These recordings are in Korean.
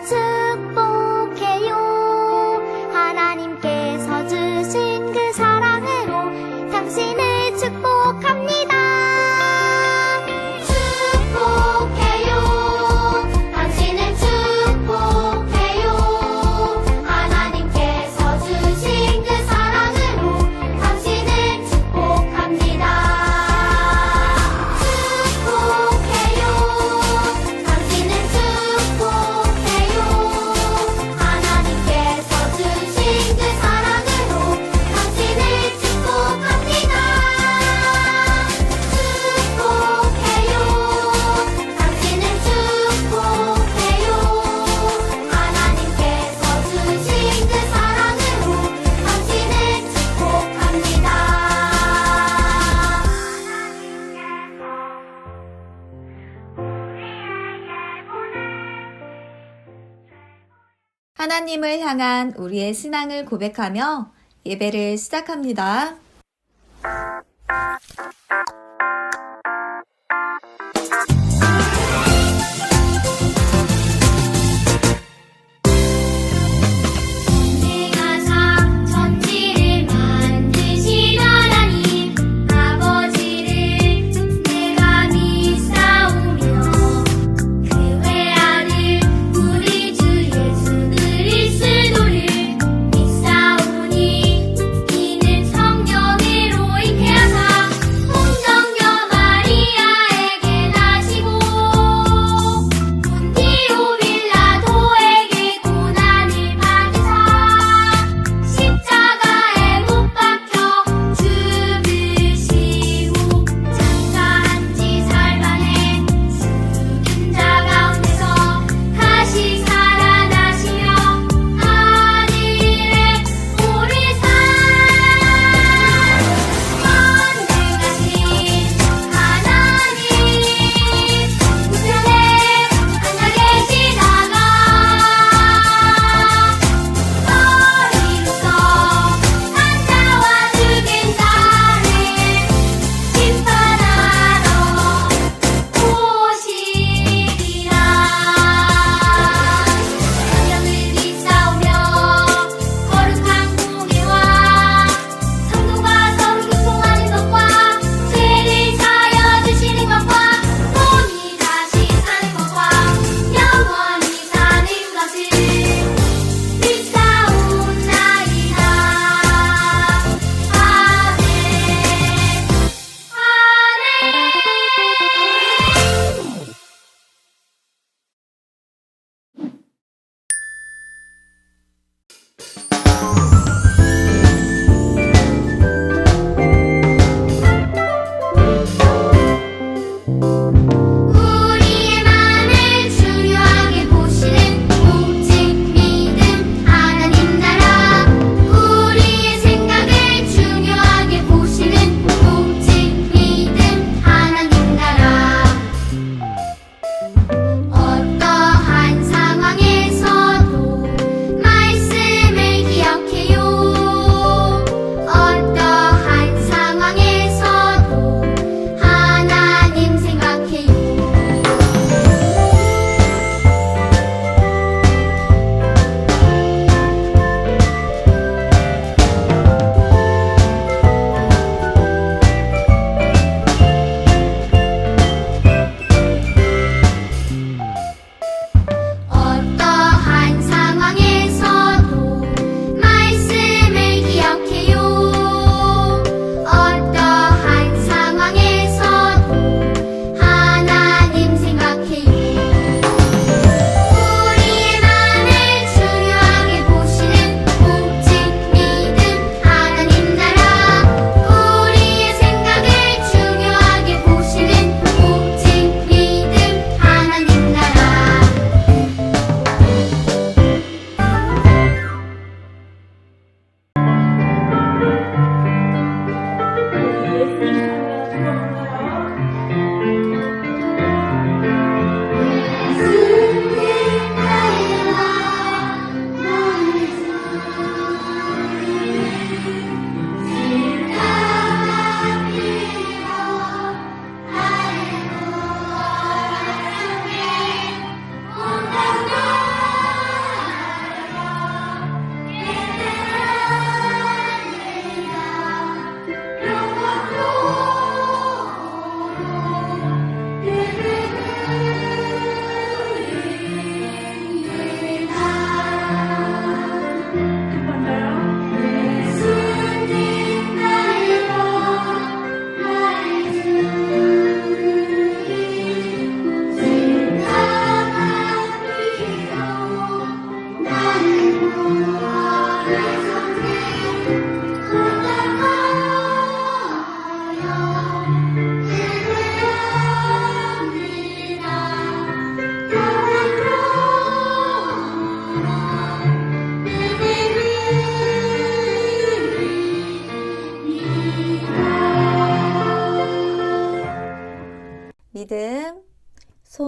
축복해요. 하나님께서 주신 그 사랑으로 당신을 축복합니다. 축복해요. 당신을 축복해요. 하나님께서 주신 그 사랑으로 당신을 축복합니다. 축복해요. 당신을 축복해요. 하나님께서 주신 그 사랑으로 당신을 축복합니다. 축복해요. 당신을 축복해요. 하나님께서 주신 그 사랑으로 당신을 축복합니다. 하나님을 향한 우리의 신앙을 고백하며 예배를 시작합니다. 내가 천지를 만드신 하나님 아버지를 내가 믿사오며 그 외아들 우리 주 예수 그리스도를 믿사오니 이는 성령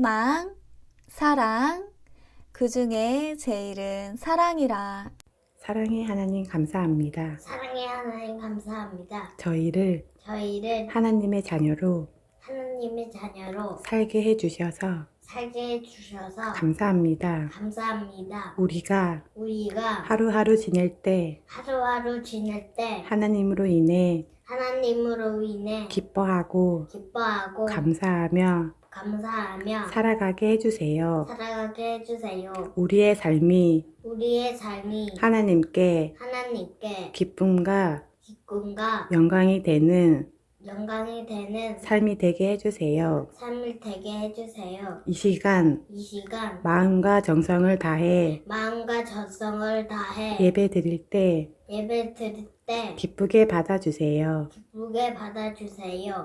소망, 사랑, 그 중에 제일은 사랑이라. 사랑의 하나님 감사합니다. 사랑의 하나님 감사합니다. 저희를 하나님의 자녀로 하나님의 자녀로 살게 해주셔서 살게 해주셔서 감사합니다. 감사합니다. 우리가 하루하루 지낼 때 지낼 때 하나님으로 인해 기뻐하고 감사하며 살아가게 해주세요. 우리의 삶이 하나님께 기쁨과 영광이 되는 삶이 되게 해주세요. 이 시간 마음과 정성을 다해 예배 드릴 때 기쁘게 받아주세요.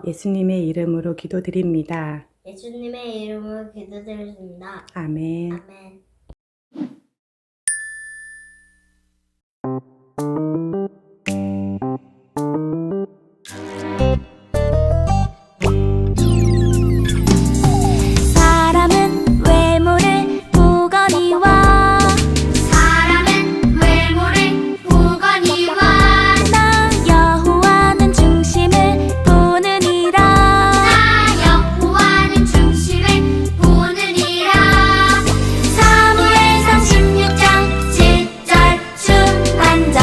예수님의 이름으로 기도드립니다. 예수님의 이름으로 기도드립니다. 아멘. 아멘. 사람은 외모를 보거니와 나 여호와는 중심을 보느니라. 사무엘상 16장 7절 중반절.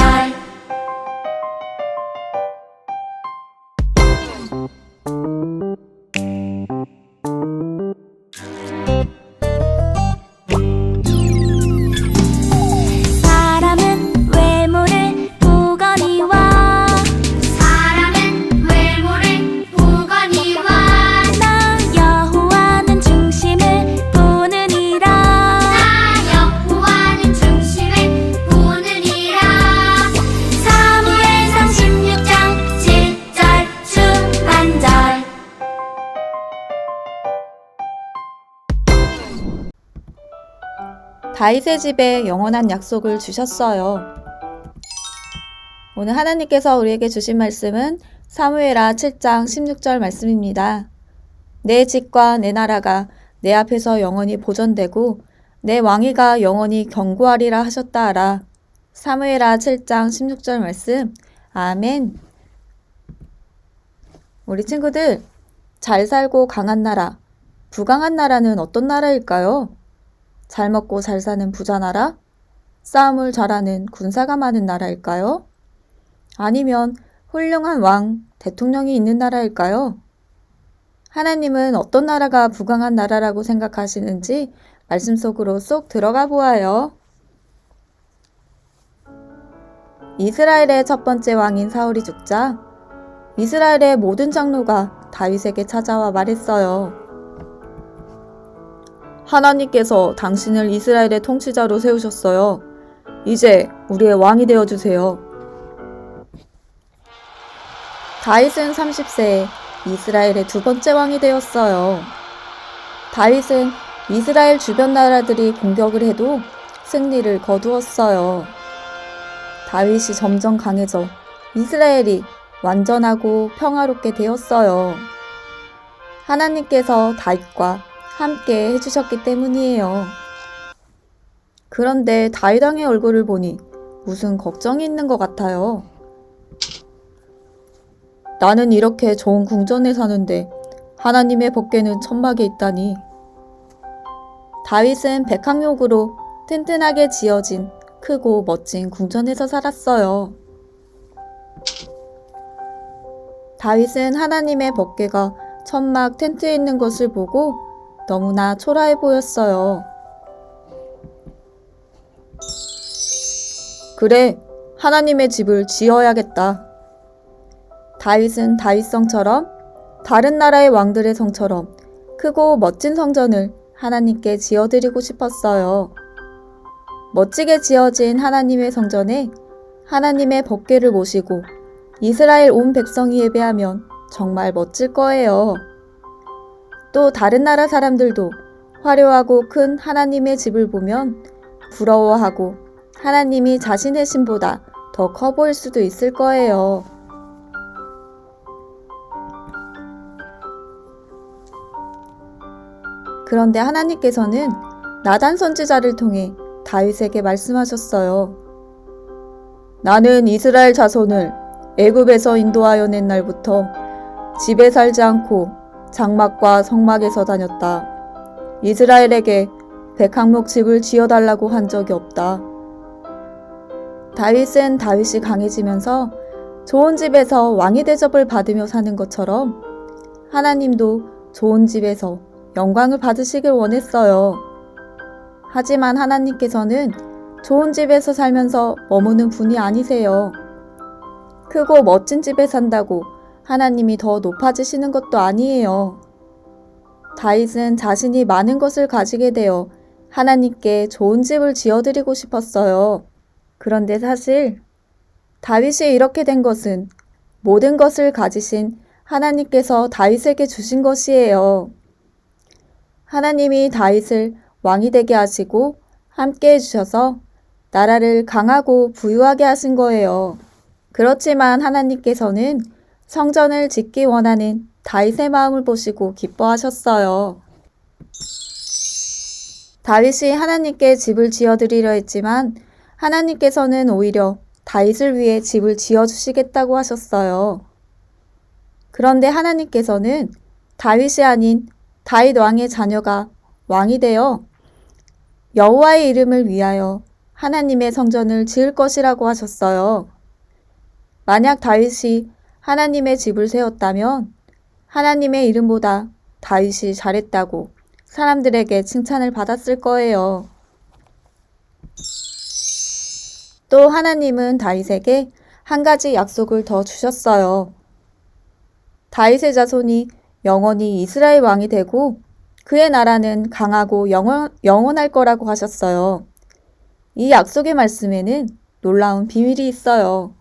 사람은 외모를 보거니와 나 여호와는 중심을 보느니라. 사무엘상 16장 7절 중반절. 다윗의 집에 영원한 약속을 주셨어요. 오늘 하나님께서 우리에게 주신 말씀은 사무엘하 7장 16절 말씀입니다. 내 집과 내 나라가 내 앞에서 영원히 보존되고 내 왕위가 영원히 견고하리라 하셨다 하라. 사무엘하 7장 16절 말씀. 아멘. 우리 친구들, 잘 살고 강한 나라, 부강한 나라는 어떤 나라일까요? 잘 먹고 잘 사는 부자 나라? 싸움을 잘하는 군사가 많은 나라일까요? 아니면 훌륭한 왕, 대통령이 있는 나라일까요? 하나님은 어떤 나라가 부강한 나라라고 생각하시는지 말씀 속으로 쏙 들어가 보아요. 이스라엘의 첫 번째 왕인 사울이 죽자 이스라엘의 모든 장로가 다윗에게 찾아와 말했어요. 하나님께서 당신을 이스라엘의 통치자로 세우셨어요. 이제 우리의 왕이 되어주세요. 다윗은 30세에 이스라엘의 두 번째 왕이 되었어요. 다윗은 이스라엘 주변 나라들이 공격을 해도 승리를 거두었어요. 다윗이 점점 강해져 이스라엘이 완전하고 평화롭게 되었어요. 하나님께서 다윗과 함께 해주셨기 때문이에요. 그런데 다윗 왕의 얼굴을 보니 무슨 걱정이 있는 것 같아요. 나는 이렇게 좋은 궁전에 사는데 하나님의 법궤는 천막에 있다니. 다윗은 백항목으로 튼튼하게 지어진 크고 멋진 궁전에서 살았어요. 다윗은 하나님의 법궤가 천막 텐트에 있는 것을 보고 너무나 초라해 보였어요. 그래, 하나님의 집을 지어야겠다. 다윗은 다윗성처럼 다른 나라의 왕들의 성처럼 크고 멋진 성전을 하나님께 지어드리고 싶었어요. 멋지게 지어진 하나님의 성전에 하나님의 법궤를 모시고 이스라엘 온 백성이 예배하면 정말 멋질 거예요. 또 다른 나라 사람들도 화려하고 큰 하나님의 집을 보면 부러워하고 하나님이 자신의 신보다 더 커 보일 수도 있을 거예요. 그런데 하나님께서는 나단 선지자를 통해 다윗에게 말씀하셨어요. 나는 이스라엘 자손을 애굽에서 인도하여 낸 날부터 집에 살지 않고 장막과 성막에서 다녔다. 이스라엘에게 백항목 집을 지어달라고 한 적이 없다. 다윗은 다윗이 강해지면서 좋은 집에서 왕의 대접을 받으며 사는 것처럼 하나님도 좋은 집에서 영광을 받으시길 원했어요. 하지만 하나님께서는 좋은 집에서 살면서 머무는 분이 아니세요. 크고 멋진 집에 산다고 하나님이 더 높아지시는 것도 아니에요. 다윗은 자신이 많은 것을 가지게 되어 하나님께 좋은 집을 지어드리고 싶었어요. 그런데 사실 다윗이 이렇게 된 것은 모든 것을 가지신 하나님께서 다윗에게 주신 것이에요. 하나님이 다윗을 왕이 되게 하시고 함께 해주셔서 나라를 강하고 부유하게 하신 거예요. 그렇지만 하나님께서는 성전을 짓기 원하는 다윗의 마음을 보시고 기뻐하셨어요. 다윗이 하나님께 집을 지어드리려 했지만 하나님께서는 오히려 다윗을 위해 집을 지어주시겠다고 하셨어요. 그런데 하나님께서는 다윗이 아닌 다윗 왕의 자녀가 왕이 되어 여호와의 이름을 위하여 하나님의 성전을 지을 것이라고 하셨어요. 만약 다윗이 하나님의 집을 세웠다면 하나님의 이름보다 다윗이 잘했다고 사람들에게 칭찬을 받았을 거예요. 또 하나님은 다윗에게 한 가지 약속을 더 주셨어요. 다윗의 자손이 영원히 이스라엘 왕이 되고 그의 나라는 강하고 영원할 거라고 하셨어요. 이 약속의 말씀에는 놀라운 비밀이 있어요.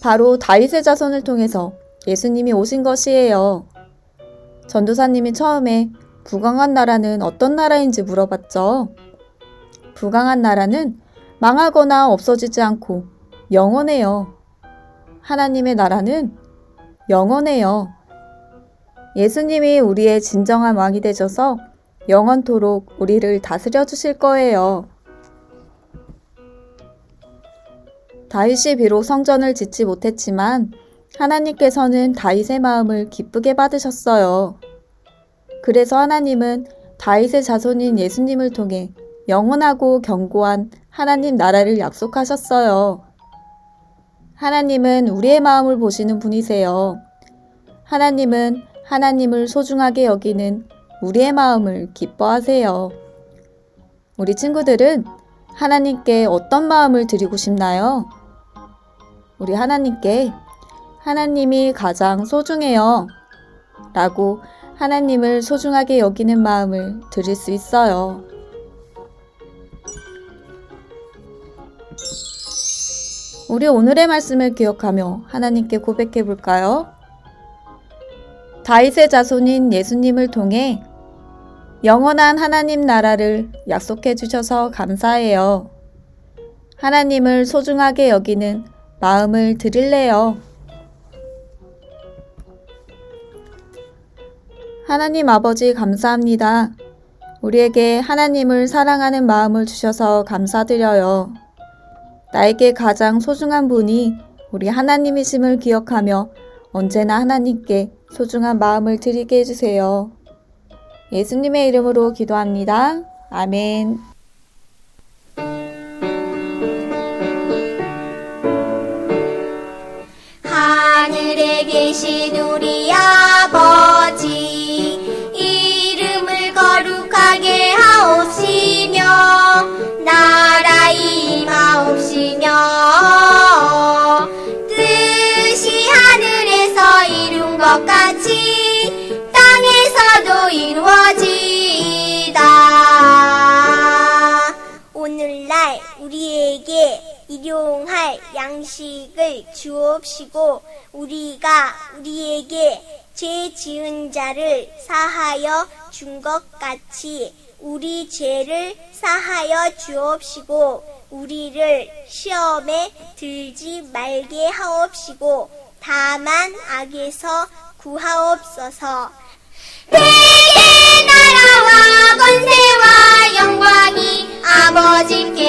바로 다윗의 자손을 통해서 예수님이 오신 것이에요. 전도사님이 처음에 부강한 나라는 어떤 나라인지 물어봤죠. 부강한 나라는 망하거나 없어지지 않고 영원해요. 하나님의 나라는 영원해요. 예수님이 우리의 진정한 왕이 되셔서 영원토록 우리를 다스려 주실 거예요. 다윗이 비록 성전을 짓지 못했지만 하나님께서는 다윗의 마음을 기쁘게 받으셨어요. 그래서 하나님은 다윗의 자손인 예수님을 통해 영원하고 견고한 하나님 나라를 약속하셨어요. 하나님은 우리의 마음을 보시는 분이세요. 하나님은 하나님을 소중하게 여기는 우리의 마음을 기뻐하세요. 우리 친구들은 하나님께 어떤 마음을 드리고 싶나요? 우리 하나님께 하나님이 가장 소중해요 라고 하나님을 소중하게 여기는 마음을 드릴 수 있어요. 우리 오늘의 말씀을 기억하며 하나님께 고백해 볼까요? 다윗의 자손인 예수님을 통해 영원한 하나님 나라를 약속해 주셔서 감사해요. 하나님을 소중하게 여기는 마음을 드릴래요. 하나님 아버지 감사합니다. 우리에게 하나님을 사랑하는 마음을 주셔서 감사드려요. 나에게 가장 소중한 분이 우리 하나님이심을 기억하며 언제나 하나님께 소중한 마음을 드리게 해주세요. 예수님의 이름으로 기도합니다. 아멘. 하늘에 계신 우리 아버지 이름을 거룩하게 하옵시며 나라 임하옵시며 뜻이 하늘에서 이룬 것 같이 땅에서도 이루어지이다. 오늘날 우리에게 일용할 양식을 주옵시고 우리가 우리에게 죄 지은 자를 사하여 준 것 같이 우리 죄를 사하여 주옵시고 우리를 시험에 들지 말게 하옵시고 다만 악에서 구하옵소서. 대개 나라와 권세와 영광이 아버지께